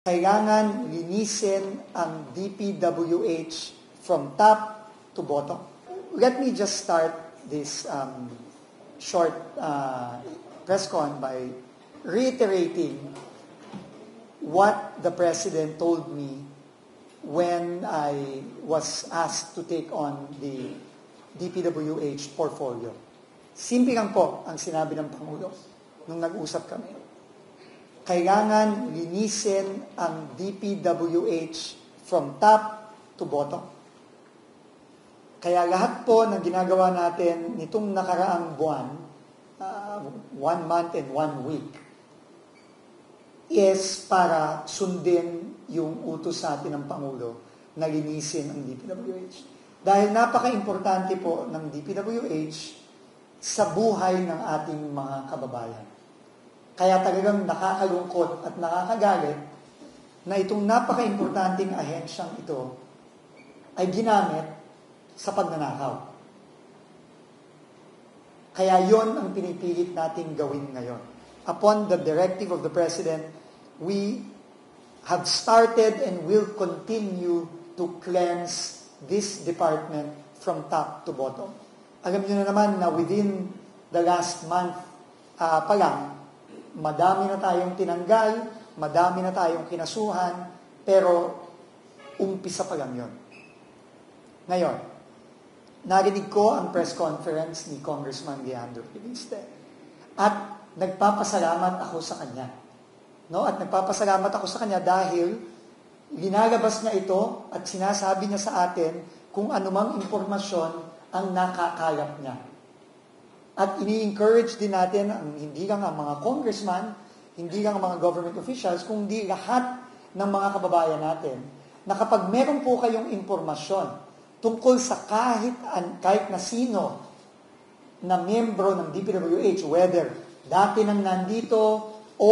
Kailangan linisin ang DPWH from top to bottom. Let me just start this short press con by reiterating what the President told me when I was asked to take on the DPWH portfolio. Simple lang po ang sinabi ng Pangulo nung nag-usap kami. Kailangan linisin ang DPWH from top to bottom. Kaya lahat po ng ginagawa natin nitong nakaraang buwan, 1 month and 1 week, is para sundin yung utos sa atin ng Pangulo na linisin ang DPWH. Dahil napaka-importante po ng DPWH sa buhay ng ating mga kababayan. Kaya talagang nakakalungkot at nakakagalit na itong napaka-importanting ahensyang ito ay ginamit sa pagnanakaw. Kaya yon ang pinipilit nating gawin ngayon. Upon the directive of the President, we have started and will continue to cleanse this department from top to bottom. Alam niyo na naman na within the last month pa lang, madami na tayong tinanggal, madami na tayong kinasuhan, pero umpisa pa lang yun. Ngayon, narinig ko ang press conference ni Congressman Leandro Leviste at nagpapasalamat ako sa kanya. No? At nagpapasalamat ako sa kanya dahil linalabas niya ito at sinasabi niya sa atin kung anumang impormasyon ang nakakalat niya. At ini-encourage din natin ang hindi lang ang mga congressman, hindi lang ang mga government officials, kundi lahat ng mga kababayan natin na kapag meron po kayong impormasyon tungkol sa kahit na sino na miyembro ng DPWH, whether dati nang nandito o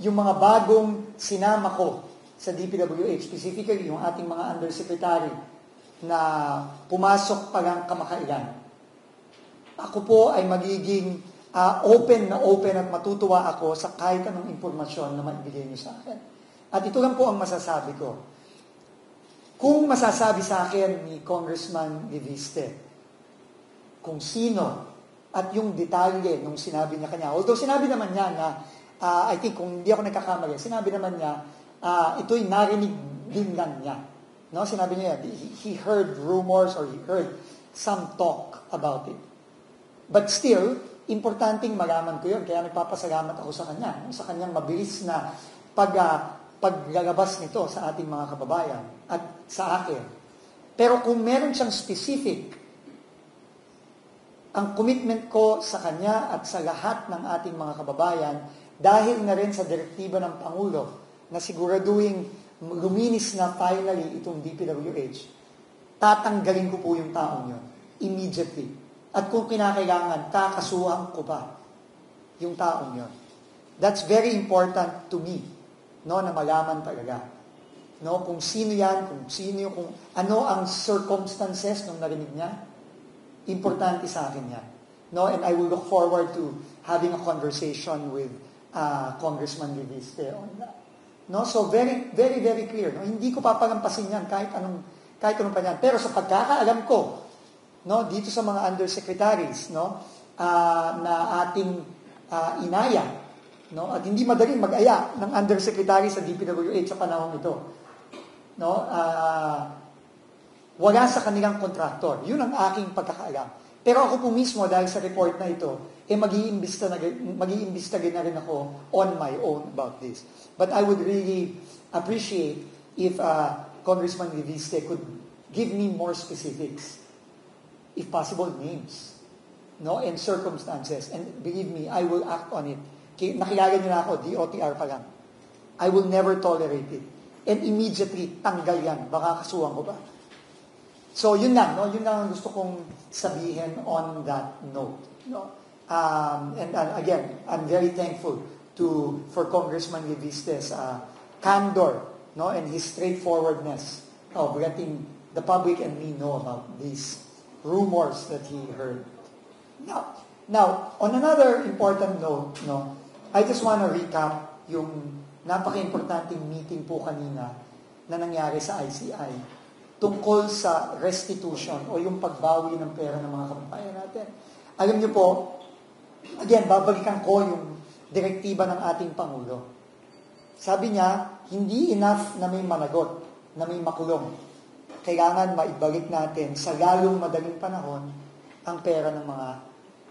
yung mga bagong sinama ko sa DPWH, specifically yung ating mga undersecretary na pumasok pa lang kamakailan. Ako po ay magiging open at matutuwa ako sa kahit anong impormasyon na maibigay niyo sa akin. At ito lang po ang masasabi ko. Kung masasabi sa akin ni Congressman Leviste kung sino at yung detalye nung sinabi niya kanya, although sinabi naman niya na, I think kung hindi ako nagkakamali, sinabi naman niya, ito'y narinig din lang niya. No? Sinabi niya, he heard rumors or he heard some talk about it. But still, importanteng malaman ko yun. Kaya nagpapasalamat ako sa kanya. Sa kanyang mabilis na paglalabas nito sa ating mga kababayan at sa akin. Pero kung meron siyang specific, ang commitment ko sa kanya at sa lahat ng ating mga kababayan, dahil na rin sa direktiba ng Pangulo na siguraduhin luminis na finally itong DPWH, tatanggalin ko po yung taong yun immediately. At kung kinakailangan, kakasuhan ko pa yung taong yon. That's very important to me, no, na malaman talaga. No, kung sino yan, kung ano ang circumstances nung narinig niya, importante sa akin yan. No, and I will look forward to having a conversation with Congressman Leviste on that. No, so very, very, very clear. No, hindi ko papalampasin yan kahit anong pa yan. Pero sa pagkakaalam ko, no, dito sa mga undersecretaries, no, na ating inaya, no, at hindi madaling mag-aya ng undersecretary sa DPWH sa panahon ito. No, wala sa kanilang kontraktor. Yun ang aking pagkakaalam. Pero ako po mismo dahil sa report na ito, mag-iimbista na rin ako on my own about this. But I would really appreciate if Congressman Leviste could give me more specifics. If possible, names, no, and circumstances. And believe me, I will act on it. Nakilala niyo na ako, DOTR pa lang. I will never tolerate it. And immediately, tanggal yan. Baka kasuhan ko pa. So, yun lang, no? Yun lang ang gusto kong sabihin on that note. No? And again, I'm very thankful for Congressman Leviste's candor, no, and his straightforwardness of letting the public and me know about these rumors that he heard. Now, on another important note, no, I just want to recap yung napaka-importanting meeting po kanina na nangyari sa ICI tungkol sa restitution o yung pagbawi ng pera ng mga kababayan natin. Alam niyo po, again, babalikan ko yung direktiba ng ating Pangulo. Sabi niya, hindi enough na may managot, na may makulong. Kailangan maibalik natin sa lalong madaling panahon ang pera ng mga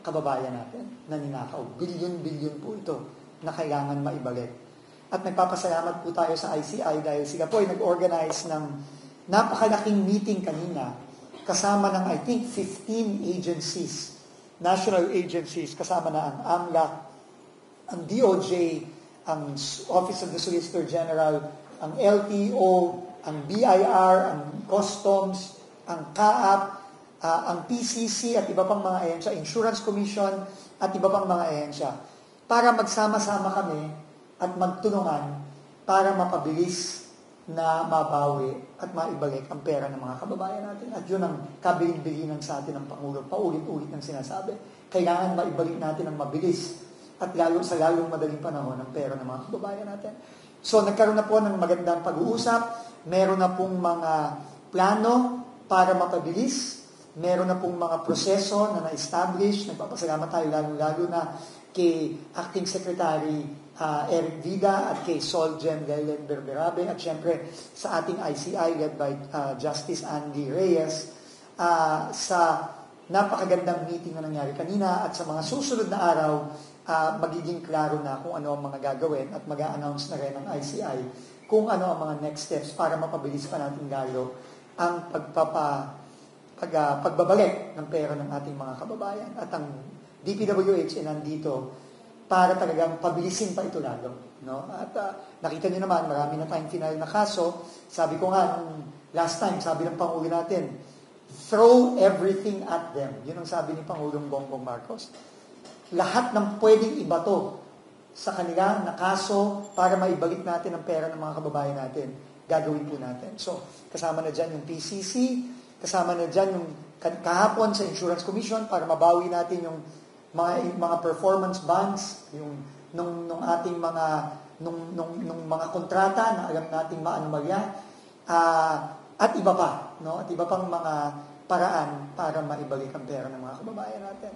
kababayan natin na ninakaw. Bilyon-bilyon po ito na kailangan maibalik. At nagpapasalamat po tayo sa ICI dahil sila po ay nag-organize ng napakalaking meeting kanina kasama ng I think 15 agencies, national agencies, kasama na ang AMLAC, ang DOJ, ang Office of the Solicitor General, ang LTO, ang BIR, ang Customs, ang CAAP, ang PCC at iba pang mga ahensya, Insurance Commission at iba pang mga ahensya, para magsama-sama kami at magtulungan para mapabilis na mabawi at maibalik ang pera ng mga kababayan natin. At yun ang kabilin-bilinan sa atin ng Pangulo. Paulit-ulit ng sinasabi. Kailangan maibalik natin ang mabilis at lalo sa lalong madaling panahon ang pera ng mga kababayan natin. So nagkaroon na po ng magandang pag-uusap. Meron na pong mga plano para mapabilis. Meron na pong mga proseso na na-establish. Nagpapasalamat tayo lalo na kay Acting Secretary Eric Vida at kay Solgen Lelen Berberabe at syempre sa ating ICI led by Justice Andy Reyes sa napakagandang meeting na nangyari kanina at sa mga susunod na araw magiging klaro na kung ano ang mga gagawin at mag-a-announce na rin ng ICI kung ano ang mga next steps para mapabilis pa natin lalo ang pagbabalik ng pera ng ating mga kababayan at ang DPWH ay nandito para talagang pabilisin pa ito lalo. No? At nakita niyo naman, marami na tayong final na kaso. Sabi ko nga, last time, sabi ng Pangulo natin, throw everything at them. Yun ang sabi ni Pangulong Bongbong Marcos. Lahat ng pwedeng ibato sa kanila na kaso para maibalik natin ang pera ng mga kababayan natin, gagawin po natin. So, kasama na dyan yung PCC, kasama na dyan yung kahapon sa Insurance Commission para mabawi natin yung mga performance bonds, yung nung ating mga nung mga kontrata na alam nating maanomalya, at iba pa, no? At iba pang mga paraan para maibalik ang pera ng mga kababayan natin.